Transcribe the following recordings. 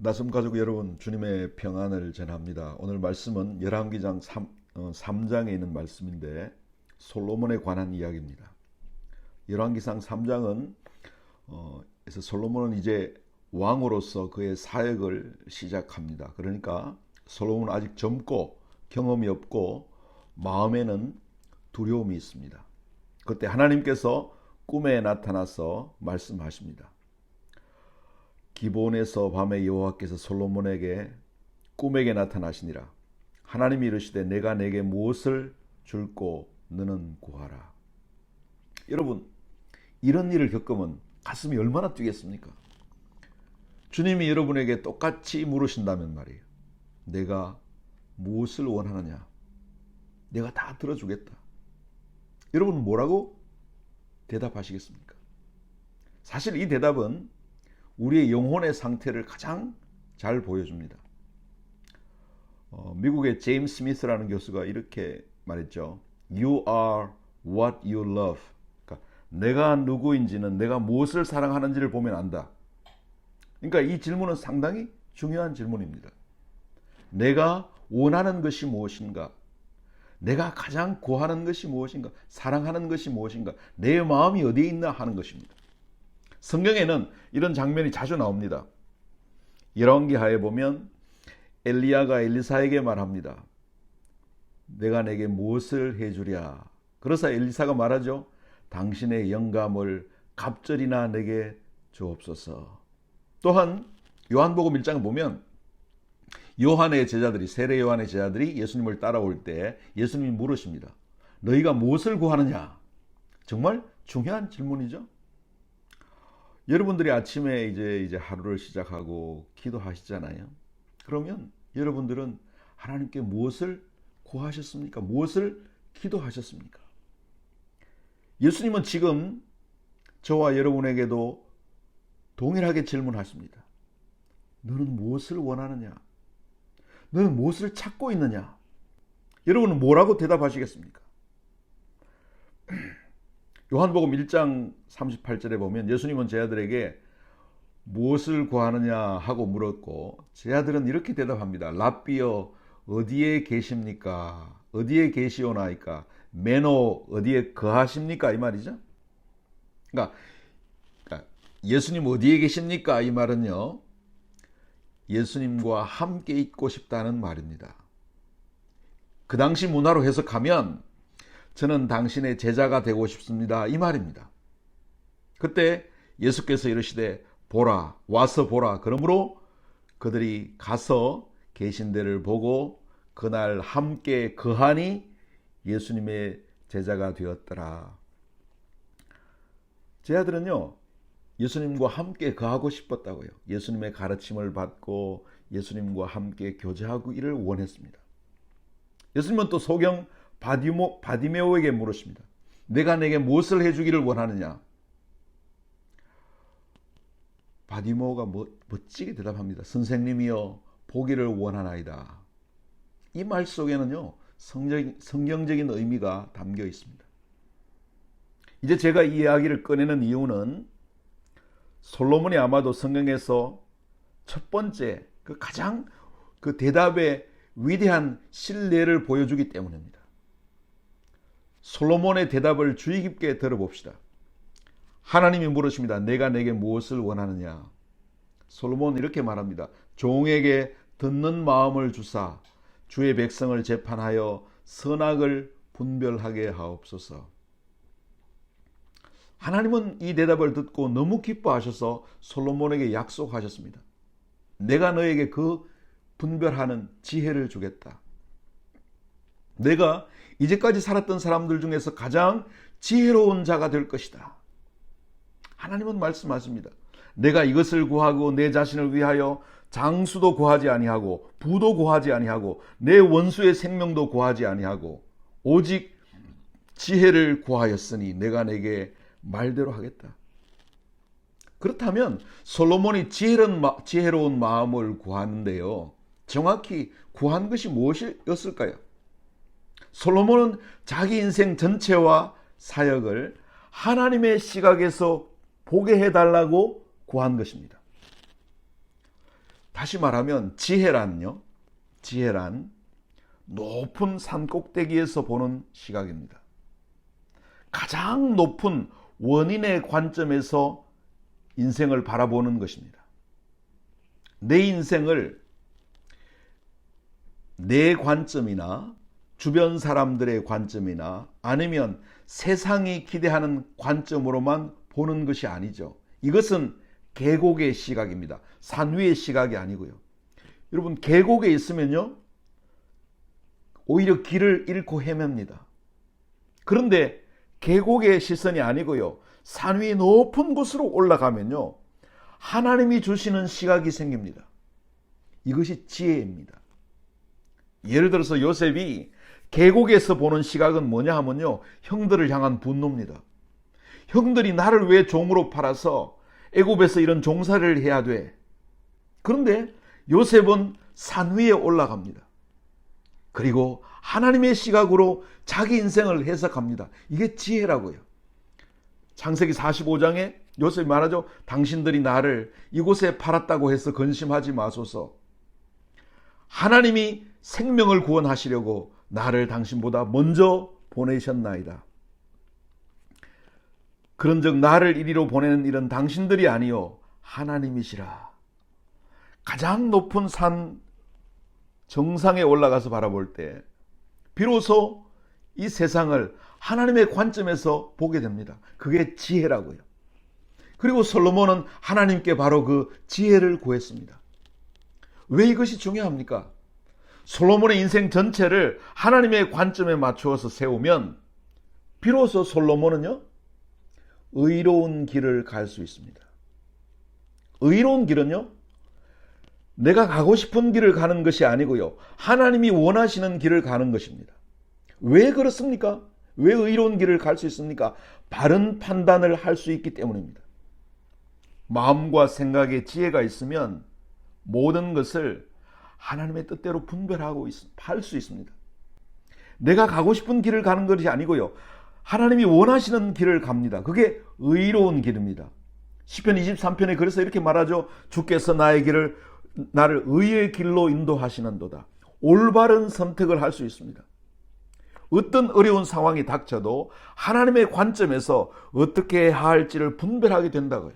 나섬 가족 여러분, 주님의 평안을 전합니다. 오늘 말씀은 열왕기상 3장에 있는 말씀인데 솔로몬에 관한 이야기입니다. 열왕기상 3장은 그래서 솔로몬은 이제 왕으로서 그의 사역을 시작합니다. 그러니까 솔로몬은 아직 젊고 경험이 없고 마음에는 두려움이 있습니다. 그때 하나님께서 꿈에 나타나서 말씀하십니다. 기브온에서 밤에 여호와께서 솔로몬에게 꿈에게 나타나시니라. 하나님이 이르시되 내가 내게 무엇을 줄고 너는 구하라. 여러분, 이런 일을 겪으면 가슴이 얼마나 뛰겠습니까? 주님이 여러분에게 똑같이 물으신다면 말이에요. 내가 무엇을 원하느냐? 내가 다 들어주겠다. 여러분은 뭐라고 대답하시겠습니까? 사실 이 대답은 우리의 영혼의 상태를 가장 잘 보여줍니다. 미국의 제임스 스미스라는 교수가 이렇게 말했죠. You are what you love. 그러니까 내가 누구인지는 내가 무엇을 사랑하는지를 보면 안다. 그러니까 이 질문은 상당히 중요한 질문입니다. 내가 원하는 것이 무엇인가? 내가 가장 구하는 것이 무엇인가? 사랑하는 것이 무엇인가? 내 마음이 어디에 있나 하는 것입니다. 성경에는 이런 장면이 자주 나옵니다. 열왕기하에 보면 엘리야가 엘리사에게 말합니다. 내가 내게 무엇을 해주랴? 그래서 엘리사가 말하죠. 당신의 영감을 갑절이나 내게 주옵소서. 또한 요한복음 1장을 보면 요한의 제자들이 세례 요한의 제자들이 예수님을 따라올 때 예수님이 물으십니다. 너희가 무엇을 구하느냐? 정말 중요한 질문이죠. 여러분들이 아침에 이제 하루를 시작하고 기도하시잖아요. 그러면 여러분들은 하나님께 무엇을 구하셨습니까? 무엇을 기도하셨습니까? 예수님은 지금 저와 여러분에게도 동일하게 질문하십니다. 너는 무엇을 원하느냐? 너는 무엇을 찾고 있느냐? 여러분은 뭐라고 대답하시겠습니까? 요한복음 1장 38절에 보면 예수님은 제자들에게 무엇을 구하느냐 하고 물었고 제자들은 이렇게 대답합니다. 랍비여 어디에 계십니까? 어디에 계시오나이까? 매너 어디에 거하십니까? 이 말이죠. 그러니까 예수님 어디에 계십니까? 이 말은요. 예수님과 함께 있고 싶다는 말입니다. 그 당시 문화로 해석하면 저는 당신의 제자가 되고 싶습니다. 이 말입니다. 그때 예수께서 이르시되 보라, 와서 보라. 그러므로 그들이 가서 계신 데를 보고 그날 함께 거하니 예수님의 제자가 되었더라. 제자들은요, 예수님과 함께 거하고 싶었다고요. 예수님의 가르침을 받고 예수님과 함께 교제하기를 원했습니다. 예수님은 또 소경 바디메오에게 물으십니다. 내가 내게 무엇을 해주기를 원하느냐? 바디메오가 멋지게 대답합니다. 선생님이여 보기를 원하나이다. 이 말 속에는요 성경적인 의미가 담겨 있습니다. 이제 제가 이 이야기를 꺼내는 이유는 솔로몬이 아마도 성경에서 첫 번째 가장 대답의 위대한 신뢰를 보여주기 때문입니다. 솔로몬의 대답을 주의 깊게 들어봅시다. 하나님이 물으십니다. 내가 내게 무엇을 원하느냐? 솔로몬은 이렇게 말합니다. 종에게 듣는 마음을 주사 주의 백성을 재판하여 선악을 분별하게 하옵소서. 하나님은 이 대답을 듣고 너무 기뻐하셔서 솔로몬에게 약속하셨습니다. 내가 너에게 그 분별하는 지혜를 주겠다. 내가 이제까지 살았던 사람들 중에서 가장 지혜로운 자가 될 것이다. 하나님은 말씀하십니다. 내가 이것을 구하고 내 자신을 위하여 장수도 구하지 아니하고 부도 구하지 아니하고 내 원수의 생명도 구하지 아니하고 오직 지혜를 구하였으니 내가 내게 말대로 하겠다. 그렇다면 솔로몬이 지혜로운 마음을 구하는데요. 정확히 구한 것이 무엇이었을까요? 솔로몬은 자기 인생 전체와 사역을 하나님의 시각에서 보게 해달라고 구한 것입니다. 다시 말하면 지혜란요. 지혜란 높은 산 꼭대기에서 보는 시각입니다. 가장 높은 원인의 관점에서 인생을 바라보는 것입니다. 내 인생을 내 관점이나 주변 사람들의 관점이나 아니면 세상이 기대하는 관점으로만 보는 것이 아니죠. 이것은 계곡의 시각입니다. 산 위의 시각이 아니고요. 여러분, 계곡에 있으면요, 오히려 길을 잃고 헤맵니다. 그런데 계곡의 시선이 아니고요, 산 위 높은 곳으로 올라가면요, 하나님이 주시는 시각이 생깁니다. 이것이 지혜입니다. 예를 들어서 요셉이 계곡에서 보는 시각은 뭐냐 하면요, 형들을 향한 분노입니다. 형들이 나를 왜 종으로 팔아서 애굽에서 이런 종살이를 해야 돼? 그런데 요셉은 산 위에 올라갑니다. 그리고 하나님의 시각으로 자기 인생을 해석합니다. 이게 지혜라고요. 창세기 45장에 요셉이 말하죠. 당신들이 나를 이곳에 팔았다고 해서 근심하지 마소서. 하나님이 생명을 구원하시려고 나를 당신보다 먼저 보내셨나이다. 그런즉 나를 이리로 보내는 일은 당신들이 아니요 하나님이시라. 가장 높은 산 정상에 올라가서 바라볼 때 비로소 이 세상을 하나님의 관점에서 보게 됩니다. 그게 지혜라고요. 그리고 솔로몬은 하나님께 바로 그 지혜를 구했습니다. 왜 이것이 중요합니까? 솔로몬의 인생 전체를 하나님의 관점에 맞추어서 세우면 비로소 솔로몬은요, 의로운 길을 갈 수 있습니다. 의로운 길은요, 내가 가고 싶은 길을 가는 것이 아니고요, 하나님이 원하시는 길을 가는 것입니다. 왜 그렇습니까? 왜 의로운 길을 갈 수 있습니까? 바른 판단을 할 수 있기 때문입니다. 마음과 생각에 지혜가 있으면 모든 것을 하나님의 뜻대로 분별하고 할 수 있습니다. 내가 가고 싶은 길을 가는 것이 아니고요, 하나님이 원하시는 길을 갑니다. 그게 의로운 길입니다. 시편 23편에 그래서 이렇게 말하죠. 주께서 나를 의의 길로 인도하시는도다. 올바른 선택을 할 수 있습니다. 어떤 어려운 상황이 닥쳐도 하나님의 관점에서 어떻게 해야 할지를 분별하게 된다고요.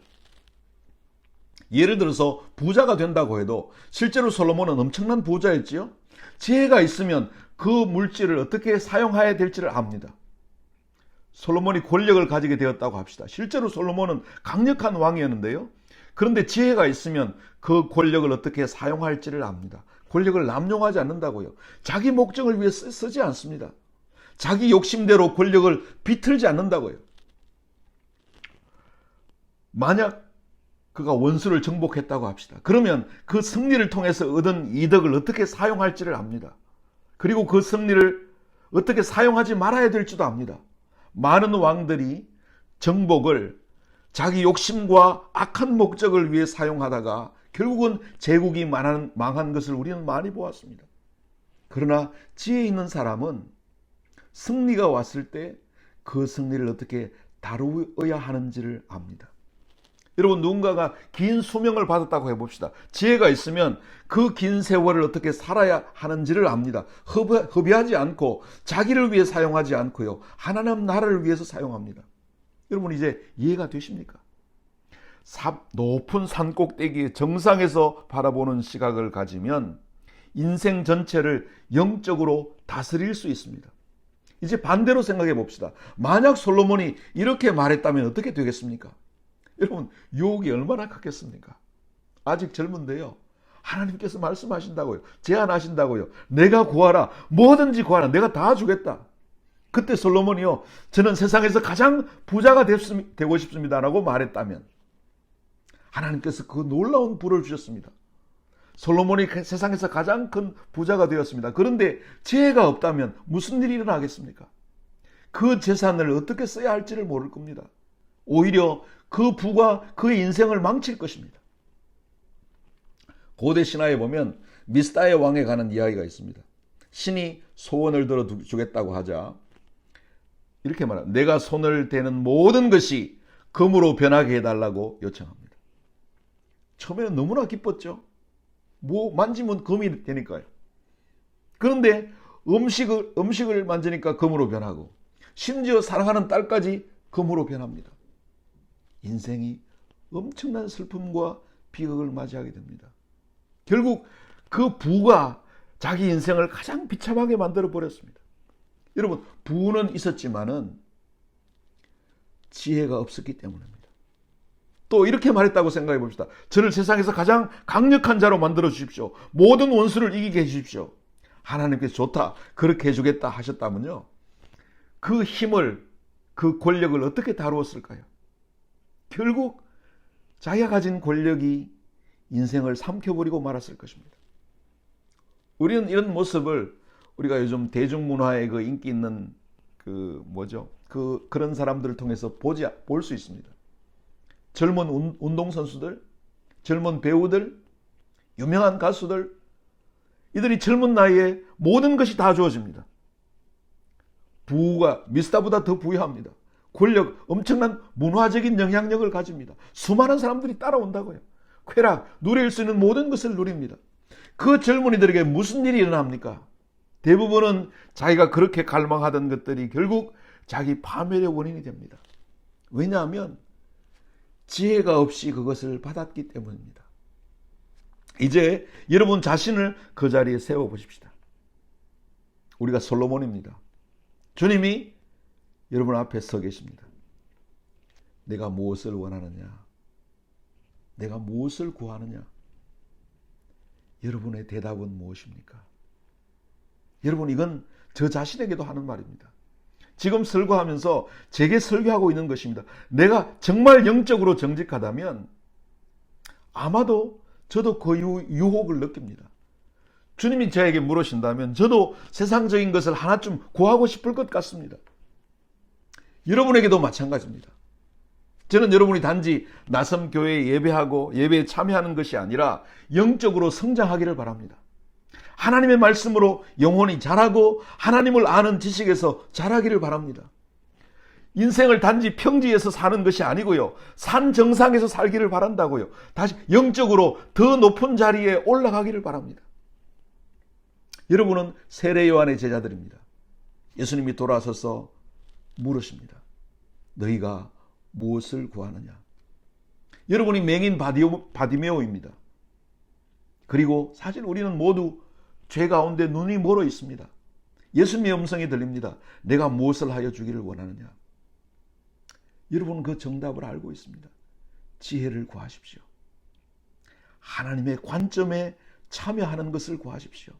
예를 들어서 부자가 된다고 해도 실제로 솔로몬은 엄청난 부자였지요. 지혜가 있으면 그 물질을 어떻게 사용해야 될지를 압니다. 솔로몬이 권력을 가지게 되었다고 합시다. 실제로 솔로몬은 강력한 왕이었는데요. 그런데 지혜가 있으면 그 권력을 어떻게 사용할지를 압니다. 권력을 남용하지 않는다고요. 자기 목적을 위해 쓰지 않습니다. 자기 욕심대로 권력을 비틀지 않는다고요. 만약 그가 원수를 정복했다고 합시다. 그러면 그 승리를 통해서 얻은 이득을 어떻게 사용할지를 압니다. 그리고 그 승리를 어떻게 사용하지 말아야 될지도 압니다. 많은 왕들이 정복을 자기 욕심과 악한 목적을 위해 사용하다가 결국은 제국이 망한 것을 우리는 많이 보았습니다. 그러나 지혜 있는 사람은 승리가 왔을 때 그 승리를 어떻게 다루어야 하는지를 압니다. 여러분, 누군가가 긴 수명을 받았다고 해봅시다. 지혜가 있으면 그 긴 세월을 어떻게 살아야 하는지를 압니다. 허비하지 않고 자기를 위해 사용하지 않고요, 하나님 나라를 위해서 사용합니다. 여러분, 이제 이해가 되십니까? 높은 산 꼭대기 정상에서 바라보는 시각을 가지면 인생 전체를 영적으로 다스릴 수 있습니다. 이제 반대로 생각해 봅시다. 만약 솔로몬이 이렇게 말했다면 어떻게 되겠습니까? 여러분, 유혹이 얼마나 컸겠습니까? 아직 젊은데요, 하나님께서 말씀하신다고요. 제안하신다고요. 내가 구하라. 뭐든지 구하라. 내가 다 주겠다. 그때 솔로몬이요, 저는 세상에서 가장 부자가 되고 싶습니다라고 말했다면 하나님께서 그 놀라운 부를 주셨습니다. 솔로몬이 세상에서 가장 큰 부자가 되었습니다. 그런데 지혜가 없다면 무슨 일이 일어나겠습니까? 그 재산을 어떻게 써야 할지를 모를 겁니다. 오히려 그 부가 그의 인생을 망칠 것입니다. 고대 신화에 보면 미스다의 왕에 관한 이야기가 있습니다. 신이 소원을 들어주겠다고 하자 이렇게 말합니다. 내가 손을 대는 모든 것이 금으로 변하게 해달라고 요청합니다. 처음에는 너무나 기뻤죠. 뭐 만지면 금이 되니까요. 그런데 음식을 만지니까 금으로 변하고 심지어 사랑하는 딸까지 금으로 변합니다. 인생이 엄청난 슬픔과 비극을 맞이하게 됩니다. 결국 그 부가 자기 인생을 가장 비참하게 만들어 버렸습니다. 여러분, 부는 있었지만은 지혜가 없었기 때문입니다. 또 이렇게 말했다고 생각해 봅시다. 저를 세상에서 가장 강력한 자로 만들어 주십시오. 모든 원수를 이기게 해주십시오. 하나님께서 좋다, 그렇게 해주겠다 하셨다면요, 그 힘을, 그 권력을 어떻게 다루었을까요? 결국 자기가 가진 권력이 인생을 삼켜버리고 말았을 것입니다. 우리는 이런 모습을 우리가 요즘 대중문화의 그 인기 있는 그런 사람들을 통해서 볼 수 있습니다. 젊은 운동선수들, 젊은 배우들, 유명한 가수들, 이들이 젊은 나이에 모든 것이 다 주어집니다. 부가 미스터보다 더 부유합니다. 권력, 엄청난 문화적인 영향력을 가집니다. 수많은 사람들이 따라온다고요. 쾌락, 누릴 수 있는 모든 것을 누립니다. 그 젊은이들에게 무슨 일이 일어납니까? 대부분은 자기가 그렇게 갈망하던 것들이 결국 자기 파멸의 원인이 됩니다. 왜냐하면 지혜가 없이 그것을 받았기 때문입니다. 이제 여러분 자신을 그 자리에 세워보십시다. 우리가 솔로몬입니다. 주님이 여러분 앞에 서 계십니다. 내가 무엇을 원하느냐? 내가 무엇을 구하느냐? 여러분의 대답은 무엇입니까? 여러분, 이건 저 자신에게도 하는 말입니다. 지금 설교하면서 제게 설교하고 있는 것입니다. 내가 정말 영적으로 정직하다면 아마도 저도 그 유혹을 느낍니다. 주님이 저에게 물으신다면 저도 세상적인 것을 하나쯤 구하고 싶을 것 같습니다. 여러분에게도 마찬가지입니다. 저는 여러분이 단지 나섬 교회에 예배하고 예배에 참여하는 것이 아니라 영적으로 성장하기를 바랍니다. 하나님의 말씀으로 영혼이 자라고 하나님을 아는 지식에서 자라기를 바랍니다. 인생을 단지 평지에서 사는 것이 아니고요, 산 정상에서 살기를 바란다고요. 다시 영적으로 더 높은 자리에 올라가기를 바랍니다. 여러분은 세례 요한의 제자들입니다. 예수님이 돌아서서 물으십니다. 너희가 무엇을 구하느냐? 여러분이 맹인 바디메오입니다. 그리고 사실 우리는 모두 죄 가운데 눈이 멀어 있습니다. 예수님의 음성이 들립니다. 내가 무엇을 하여 주기를 원하느냐? 여러분은 그 정답을 알고 있습니다. 지혜를 구하십시오. 하나님의 관점에 참여하는 것을 구하십시오.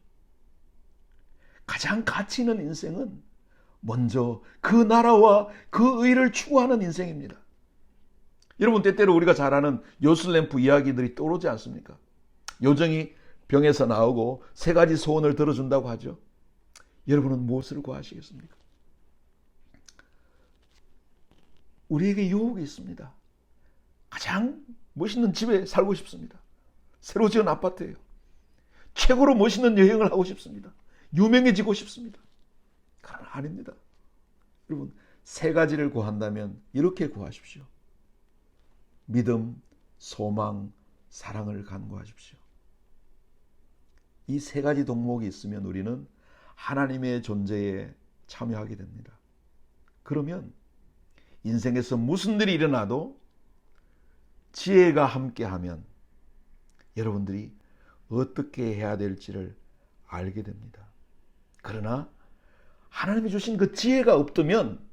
가장 가치 있는 인생은 먼저 그 나라와 그 의를 추구하는 인생입니다. 여러분, 때때로 우리가 잘 아는 요술램프 이야기들이 떠오르지 않습니까? 요정이 병에서 나오고 3가지 소원을 들어준다고 하죠. 여러분은 무엇을 구하시겠습니까? 우리에게 유혹이 있습니다. 가장 멋있는 집에 살고 싶습니다. 새로 지은 아파트예요. 최고로 멋있는 여행을 하고 싶습니다. 유명해지고 싶습니다. 그러나 아닙니다. 여러분, 3가지를 구한다면 이렇게 구하십시오. 믿음, 소망, 사랑을 간구하십시오. 이 3가지 덕목이 있으면 우리는 하나님의 존재에 참여하게 됩니다. 그러면 인생에서 무슨 일이 일어나도 지혜가 함께하면 여러분들이 어떻게 해야 될지를 알게 됩니다. 그러나 하나님이 주신 그 지혜가 없다면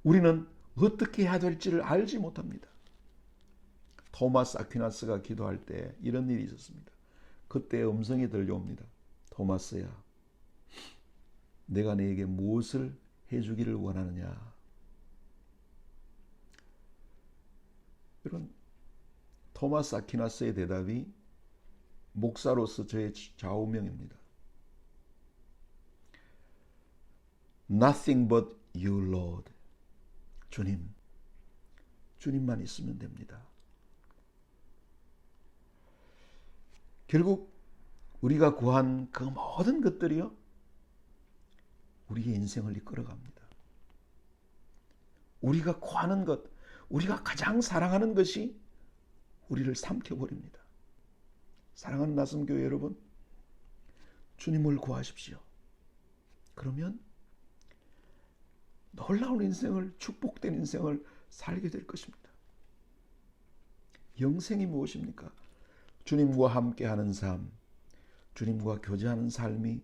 우리는 어떻게 해야 될지를 알지 못합니다. 토마스 아퀴나스가 기도할 때 이런 일이 있었습니다. 그때 음성이 들려옵니다. 토마스야, 내가 너에게 무엇을 해주기를 원하느냐? 이런 토마스 아퀴나스의 대답이 목사로서 저의 좌우명입니다. Nothing but you, Lord. 주님만 있으면 됩니다. 결국 우리가 구한 그 모든 것들이요, 우리의 인생을 이끌어갑니다. 우리가 구하는 것, 우리가 가장 사랑하는 것이 우리를 삼켜버립니다. 사랑하는 나섬교회 여러분, 주님을 구하십시오. 그러면 놀라운 인생을, 축복된 인생을 살게 될 것입니다. 영생이 무엇입니까? 주님과 함께하는 삶, 주님과 교제하는 삶이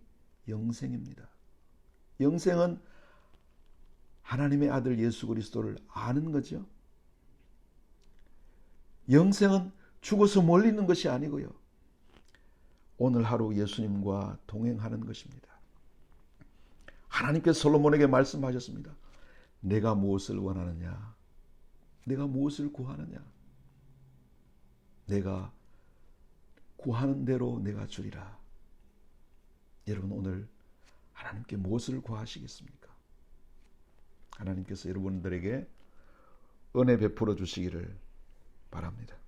영생입니다. 영생은 하나님의 아들 예수 그리스도를 아는 거죠. 영생은 죽어서 멀리 있는 것이 아니고요. 오늘 하루 예수님과 동행하는 것입니다. 하나님께서 솔로몬에게 말씀하셨습니다. 내가 무엇을 원하느냐? 내가 무엇을 구하느냐? 내가 구하는 대로 내가 주리라. 여러분 오늘 하나님께 무엇을 구하시겠습니까? 하나님께서 여러분들에게 은혜 베풀어 주시기를 바랍니다.